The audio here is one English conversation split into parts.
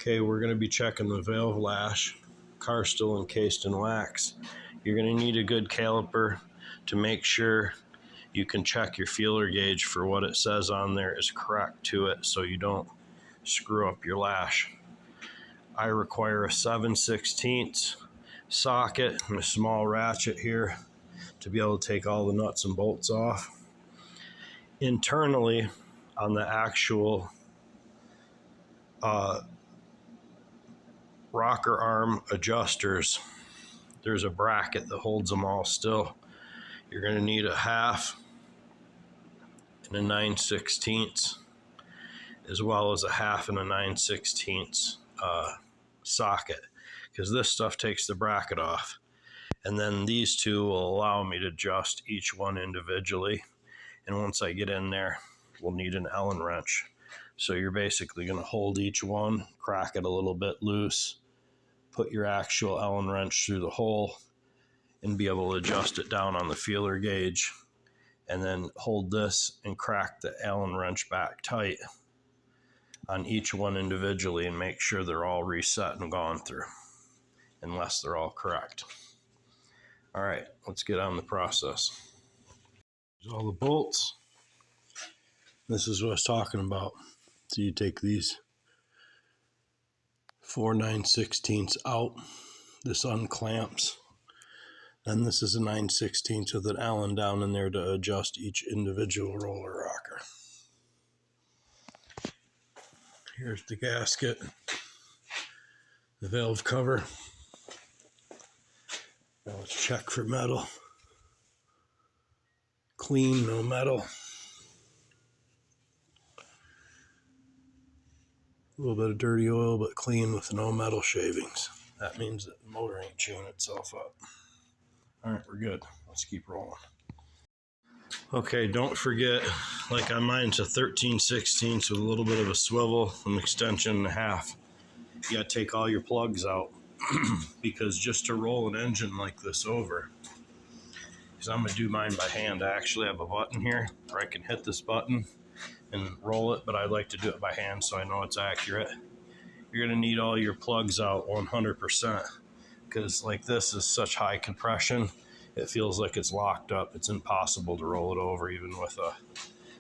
Okay, we're going to be checking the valve lash. Car's still encased in wax. You're going to need a good caliper to make sure you can check your feeler gauge for what it says on there is correct to it, so you don't screw up your lash. I require a 7/16 socket and a small ratchet here to be able to take all the nuts and bolts off. Internally on the actual rocker arm adjusters, there's a bracket that holds them all still. You're going to need a 1/2 and a 9/16, as well as a 1/2 and a 9/16 socket, because this stuff takes the bracket off. And then these two will allow me to adjust each one individually. And once I get in there, we'll need an Allen wrench. So you're basically going to hold each one, crack it a little bit loose, put your actual Allen wrench through the hole, and be able to adjust it down on the feeler gauge. And then hold this and crack the Allen wrench back tight on each one individually and make sure they're all reset and gone through, unless they're all correct. All right, let's get on the process. There's all the bolts. This is what I was talking about. So you take these 4 9/16 out. This unclamps. Then this is a 9/16 with an Allen down in there to adjust each individual roller rocker. Here's the gasket, the valve cover. Now let's check for metal. Clean, no metal. A little bit of dirty oil, but clean with no metal shavings. That means that the motor ain't chewing itself up. All right, we're good. Let's keep rolling. Okay, don't forget, like on mine, it's a 13/16 with a little bit of a swivel, an extension and a 1/2. You gotta take all your plugs out because just to roll an engine like this over, because I'm gonna do mine by hand. I actually have a button here where I can hit this button and roll it, but I like to do it by hand so I know it's accurate. You're gonna need all your plugs out 100%, because like this is such high compression, it feels like it's locked up. It's impossible to roll it over even with a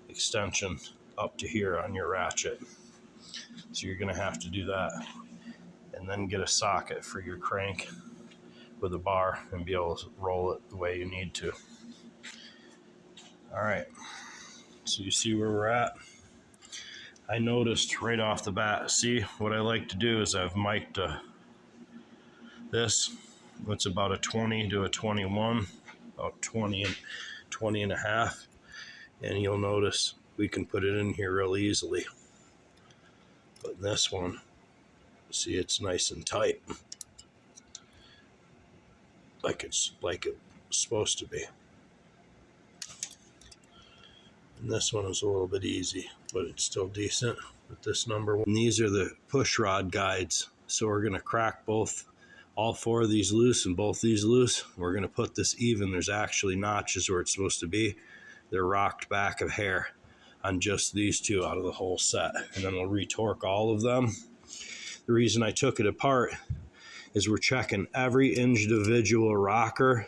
extension up to here on your ratchet. So you're gonna have to do that, and then get a socket for your crank with a bar and be able to roll it the way you need to. All right, so you see where we're at. I noticed right off the bat, see, what I like to do is I've mic'd this. It's about a 20 to a 21, about 20 and 20.5. And you'll notice we can put it in here real easily. But this one, see, it's nice and tight. Like it's supposed to be. And this one is a little bit easy, but it's still decent with this number one. And these are the push rod guides. So we're gonna crack all 4 of these loose and both these loose. We're gonna put this even. There's actually notches where it's supposed to be. They're rocked back of hair on just these 2 out of the whole set. And then we'll retorque all of them. The reason I took it apart is we're checking every individual rocker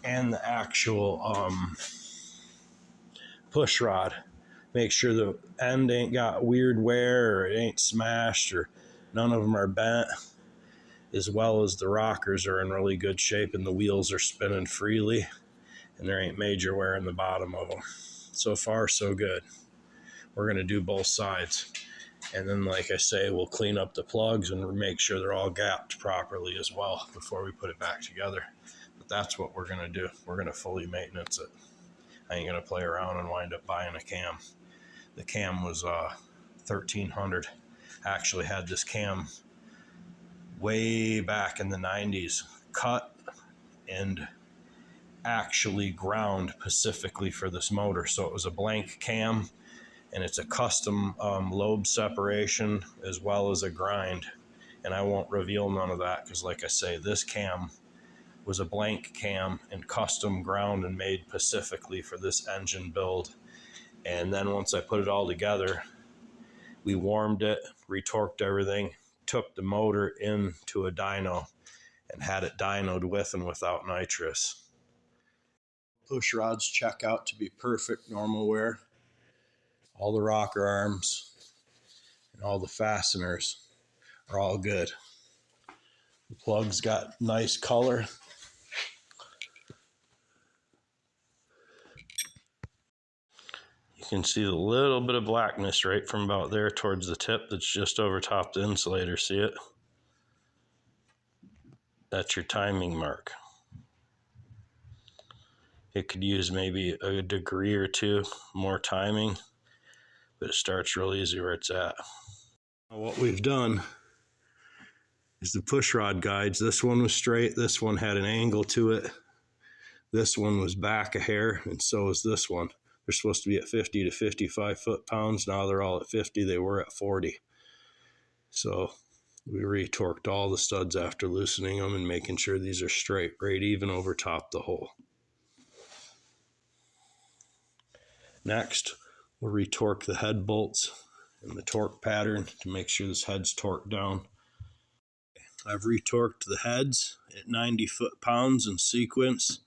and the actual push rod. Make sure the end ain't got weird wear or it ain't smashed or none of them are bent, as well as the rockers are in really good shape and the wheels are spinning freely and there ain't major wear in the bottom of them. So far, so good. We're going to do both sides. And then, like I say, we'll clean up the plugs and make sure they're all gapped properly as well before we put it back together. But that's what we're going to do. We're going to fully maintenance it. I ain't going to play around and wind up buying a cam. The cam was $1,300. I actually had this cam way back in the 90s, cut and actually ground specifically for this motor. So it was a blank cam, and it's a custom lobe separation as well as a grind. And I won't reveal none of that because, like I say, this cam was a blank cam and custom ground and made specifically for this engine build. And then once I put it all together, we warmed it, retorqued everything, took the motor into a dyno and had it dynoed with and without nitrous. Push rods check out to be perfect normal wear. All the rocker arms and all the fasteners are all good. The plug's got nice color. You can see a little bit of blackness right from about there towards the tip that's just over top the insulator. See it? That's your timing mark. It could use maybe a degree or two more timing, but it starts real easy where it's at. What we've done is the push rod guides. This one was straight, this one had an angle to it. This one was back a hair, and so is this one. They're supposed to be at 50 to 55 foot-pounds. Now they're all at 50. They were at 40. So we retorqued all the studs after loosening them and making sure these are straight, right even over top the hole. Next, we'll retorque the head bolts and the torque pattern to make sure this head's torqued down. I've retorqued the heads at 90 foot-pounds in sequence,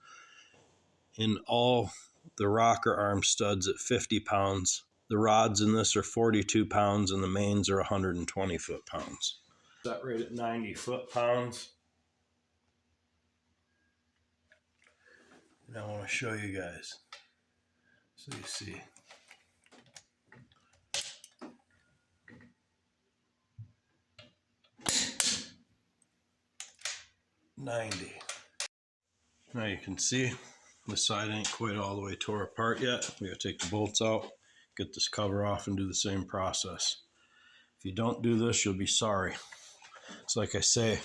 in all the rocker arm studs at 50 pounds. The rods in this are 42 pounds and the mains are 120 foot-pounds. Set right at 90 foot-pounds. And I want to show you guys so you see. Now you can see the side ain't quite all the way tore apart yet. We gotta take the bolts out, get this cover off, and do the same process. If you don't do this, you'll be sorry. It's like I say,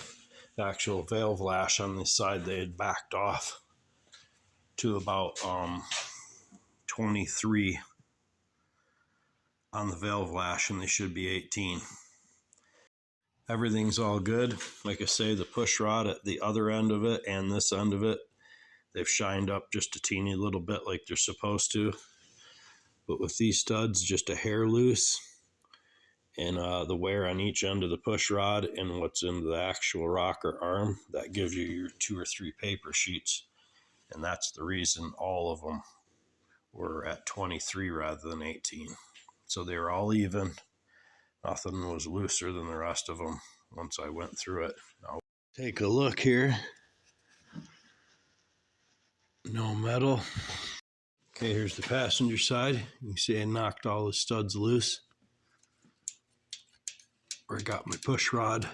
the actual valve lash on this side, they had backed off to about 23 on the valve lash, and they should be 18. Everything's all good. Like I say, the push rod at the other end of it and this end of it, they've shined up just a teeny little bit like they're supposed to. But with these studs, just a hair loose, and the wear on each end of the push rod and what's in the actual rocker arm, that gives you your 2 or 3 paper sheets. And that's the reason all of them were at 23 rather than 18. So they were all even. Nothing was looser than the rest of them once I went through it. Now take a look here. No metal. Okay, here's the passenger side. You can see I knocked all the studs loose. Where I got my push rod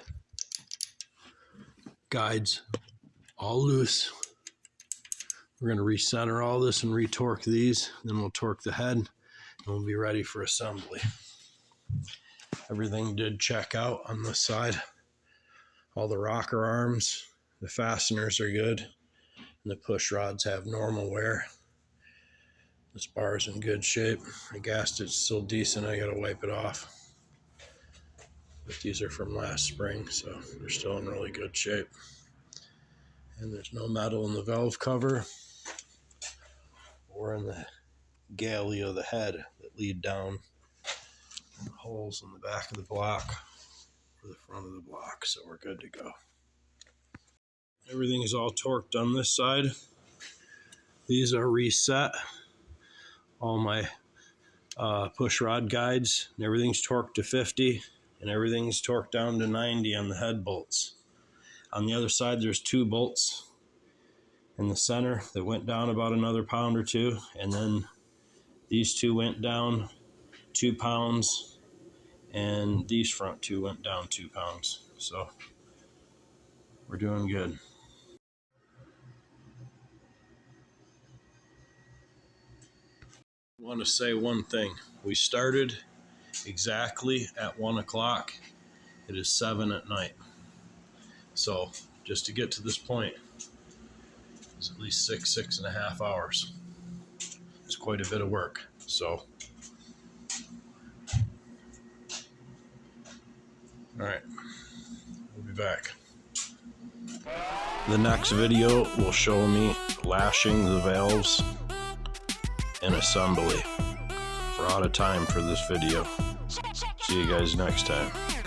guides all loose. We're going to recenter all this and retorque these. Then we'll torque the head and we'll be ready for assembly. Everything did check out on this side. All the rocker arms, the fasteners are good, and the push rods have normal wear. This bar is in good shape. The gasket's still decent. I gotta wipe it off. But these are from last spring, so they're still in really good shape. And there's no metal in the valve cover or in the galley of the head that lead down. Holes in the back of the block or the front of the block, so we're good to go. Everything is all torqued on this side. These are reset. All my push rod guides, and everything's torqued to 50, and everything's torqued down to 90 on the head bolts. On the other side, there's 2 bolts in the center that went down about another pound or 2, and then these 2 went down 2 pounds, and these front 2 went down 2 pounds. So we're doing good. I want to say one thing. We started exactly at 1 o'clock. It is 7 at night. So just to get to this point is at least 6.5 hours. It's quite a bit of work. So all right, we'll be back. The next video will show me lashing the valves and assembly. We're out of time for this video. See you guys next time.